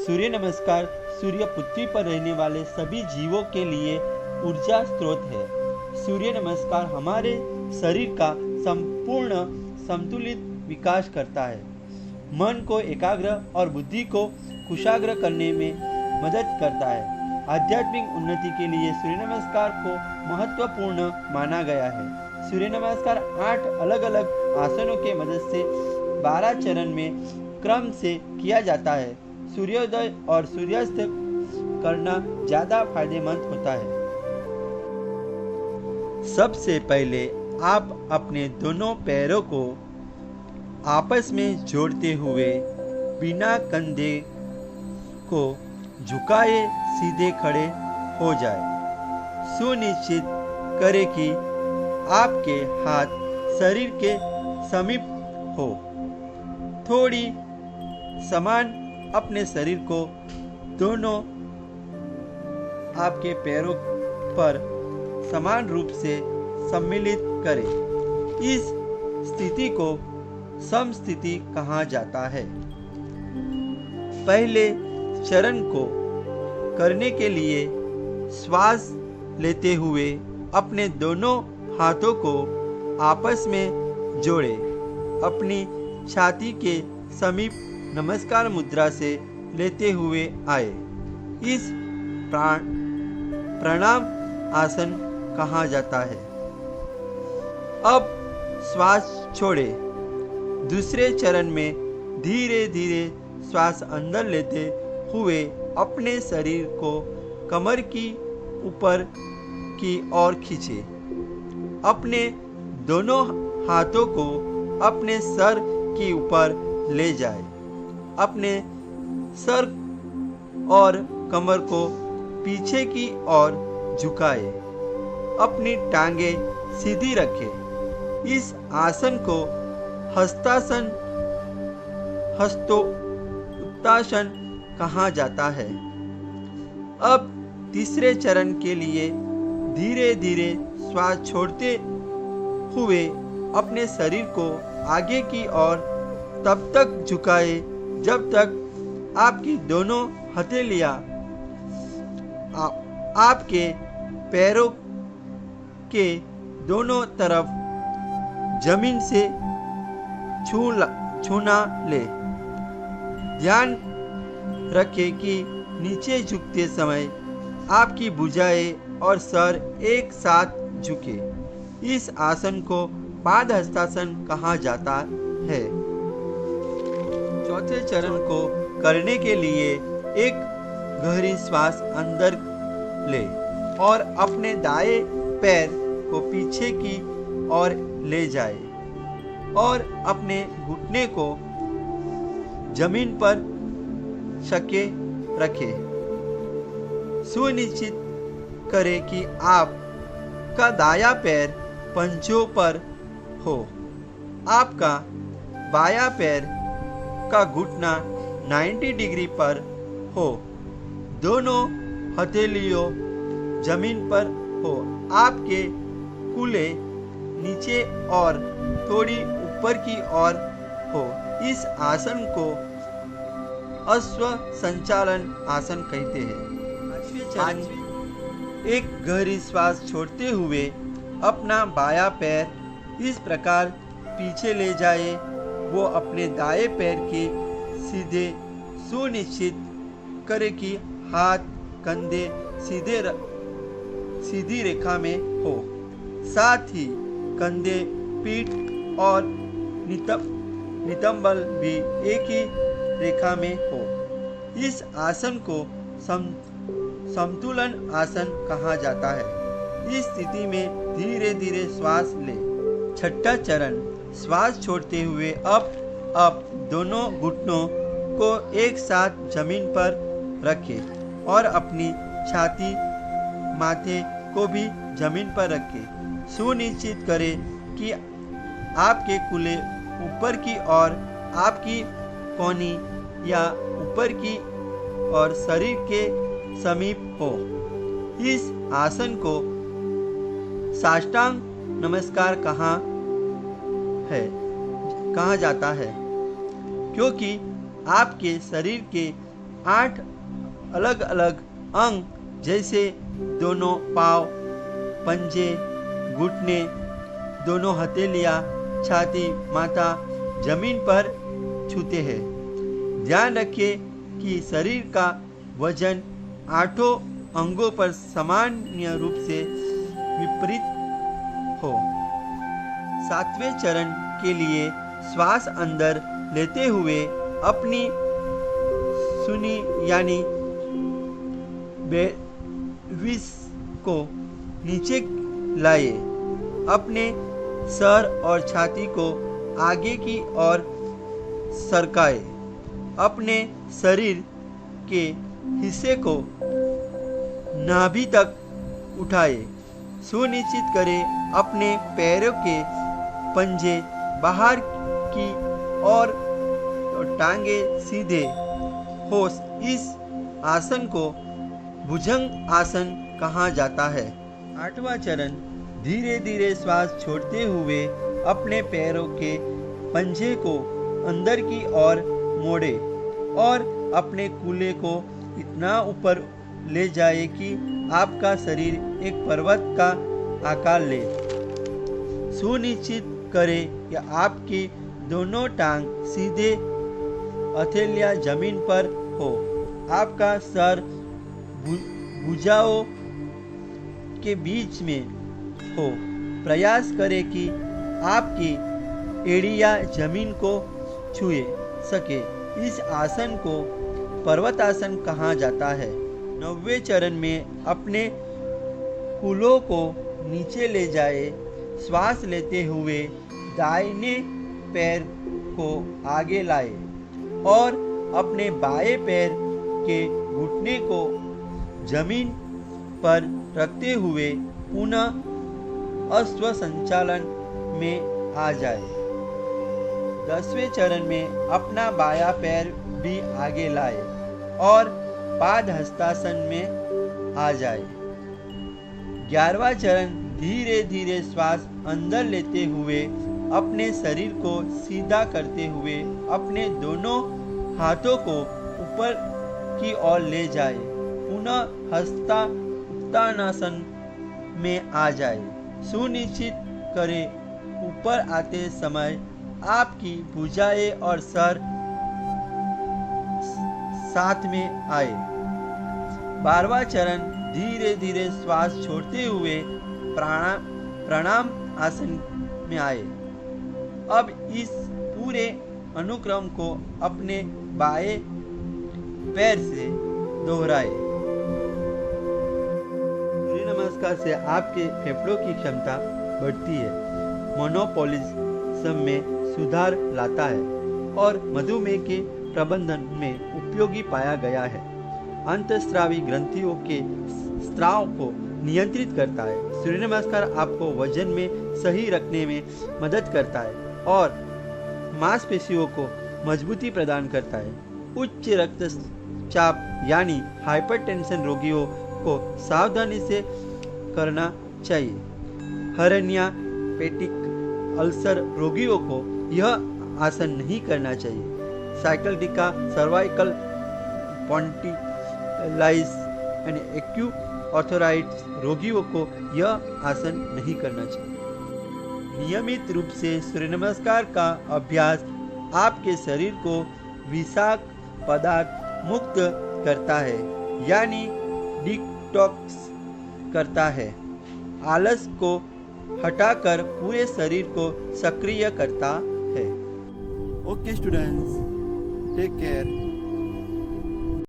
सूर्य नमस्कार सूर्य पृथ्वी पर रहने वाले सभी जीवों के लिए ऊर्जा स्रोत है। सूर्य नमस्कार हमारे शरीर का संपूर्ण संतुलित विकास करता है, मन को एकाग्र और बुद्धि को कुशाग्र करने में मदद करता है। आध्यात्मिक उन्नति के लिए सूर्य नमस्कार को महत्वपूर्ण माना गया है। सूर्य नमस्कार 8 अलग अलग आसनों के मदद से 12 चरण में क्रम से किया जाता है। सूर्योदय और सूर्यास्त करना ज़्यादा फायदेमंद होता है। सबसे पहले आप अपने दोनों पैरों को आपस में जोड़ते हुए बिना कंधे को झुकाए सीधे खड़े हो जाए। सुनिश्चित करें कि आपके हाथ शरीर के समीप हो। थोड़ी समान अपने शरीर को दोनों आपके पैरों पर समान रूप से सम्मिलित करें। इस स्थिति को समस्थिति कहा जाता है। पहले चरण को करने के लिए श्वास लेते हुए अपने दोनों हाथों को आपस में जोड़ें। अपनी छाती के समीप नमस्कार मुद्रा से लेते हुए आए। इस प्रणाम आसन कहा जाता है। अब श्वास छोड़े। दूसरे चरण में धीरे धीरे श्वास अंदर लेते हुए अपने शरीर को कमर की ऊपर की ओर खींचे। अपने दोनों हाथों को अपने सर के ऊपर ले जाए। अपने सर और कमर को पीछे की ओर झुकाए। अपनी टांगें सीधी रखें। इस आसन को हस्तासन हस्तोत्तासन कहा जाता है। अब तीसरे चरण के लिए धीरे धीरे श्वास छोड़ते हुए अपने शरीर को आगे की ओर तब तक झुकाए जब तक आपकी दोनों हथेलियां आपके पैरों के दोनों तरफ जमीन से छूना ले। ध्यान रखें कि नीचे झुकते समय आपकी भुजाएं और सर एक साथ झुके। इस आसन को पाद हस्तासन कहा जाता है। चौथे चरण को करने के लिए एक गहरी श्वास अंदर ले और अपने दाएं पैर को पीछे की ओर ले जाए और अपने घुटने को जमीन पर छके रखें। सुनिश्चित करें कि आपका दायां पैर पंजों पर हो। आपका बायां पैर का घुटना 90 डिग्री पर हो। दोनों हथेलियों जमीन पर हो। आपके कूल्हे नीचे और थोड़ी ऊपर की ओर हो। इस आसन को अश्व संचालन आसन कहते हैं। एक गहरी श्वास छोड़ते हुए अपना बायां पैर इस प्रकार पीछे ले जाए। वो अपने दाएं पैर के सीधे सुनिश्चित करे कि हाथ कंधे सीधी रेखा में हो। साथ ही कंधे पीठ और नितंबल भी एक ही रेखा में हो। इस आसन को समतुलन आसन कहा जाता है। इस स्थिति में धीरे धीरे श्वास ले। छठा चरण श्वास छोड़ते हुए अब दोनों घुटनों को एक साथ जमीन पर रखें और अपनी छाती माथे को भी जमीन पर रखें। सुनिश्चित करें कि आपके कूल्हे ऊपर की ओर आपकी कोहनी या ऊपर की और शरीर के समीप हो। इस आसन को साष्टांग नमस्कार कहा जाता है, क्योंकि आपके शरीर के 8 अलग अलग अंग जैसे दोनों पाँव, पंजे, घुटने, दोनों हथेलियां, छाती, माथा जमीन पर छूते हैं। ध्यान रखें कि शरीर का वजन 8 अंगों पर सामान्य रूप से विपरीत हो। 7वें चरण के लिए श्वास अंदर लेते हुए अपनी सुनी यानी बेविस को नीचे लाए। अपने सर और छाती को आगे की ओर सरकाए। अपने शरीर के हिस्से को नाभि तक उठाए। सुनिश्चित करें अपने पैरों के पंजे बाहर की ओर और टांगे सीधे हो। इस आसन को भुजंग आसन कहा जाता है। 8वां चरण, धीरे धीरे श्वास छोड़ते हुए अपने पैरों के पंजे को अंदर की ओर मोड़े और अपने कूल्हे को इतना ऊपर ले जाए कि आपका शरीर एक पर्वत का आकार ले। सुनिश्चित करें कि आपकी दोनों टांग सीधे, हथेलियां जमीन पर हो। आपका सर भुजाओं के बीच में हो। प्रयास करें कि आपकी एड़ियां जमीन को छुए सके। इस आसन को पर्वतासन कहा जाता है। 9वें चरण में अपने कूल्हों को नीचे ले जाए। श्वास लेते हुए दाहिने पैर को आगे लाए और अपने बाएं पैर के घुटने को जमीन पर रखते हुए पुनः अश्व संचालन में आ जाए। 10वें चरण में अपना बायां पैर भी आगे लाए और पाद हस्तासन में आ जाए। 11वां चरण, धीरे धीरे श्वास अंदर लेते हुए अपने शरीर को सीधा करते हुए अपने दोनों हाथों को ऊपर की ओर ले जाए। पुनः उत्तानासन में आ जाए। सुनिश्चित करें ऊपर आते समय आपकी भुजाएं और सर साथ में आए। 12वां चरण, धीरे धीरे श्वास छोड़ते हुए प्राणायाम आसन में आए। अब इस पूरे अनुक्रम को अपने बाएं पैर से दोहराए। सूर्य नमस्कार से आपके फेफड़ों की क्षमता बढ़ती है, मोनोपोलिज्म में सुधार लाता है और मधुमेह के प्रबंधन में उपयोगी पाया गया है। अंतःस्रावी ग्रंथियों के स्राव को नियंत्रित करता है। सूर्य नमस्कार आपको वजन में सही रखने में मदद करता है और मांसपेशियों को मजबूती प्रदान करता है। उच्च रक्तचाप यानी हाइपरटेंशन रोगियों को सावधानी से करना चाहिए। हर्निया पेटिक अल्सर रोगियों को यह आसन नहीं करना चाहिए। साइक्लिका सर्वाइकल स्पॉन्डिलाइटिस यानी एक्यूट आर्थराइटिस रोगियों को यह आसन नहीं करना चाहिए। नियमित रूप से सूर्य नमस्कार का अभ्यास आपके शरीर को विषाक्त पदार्थ मुक्त करता है यानी डिटॉक्स करता है। आलस को हटाकर पूरे शरीर को सक्रिय करता है। Okay students, take care.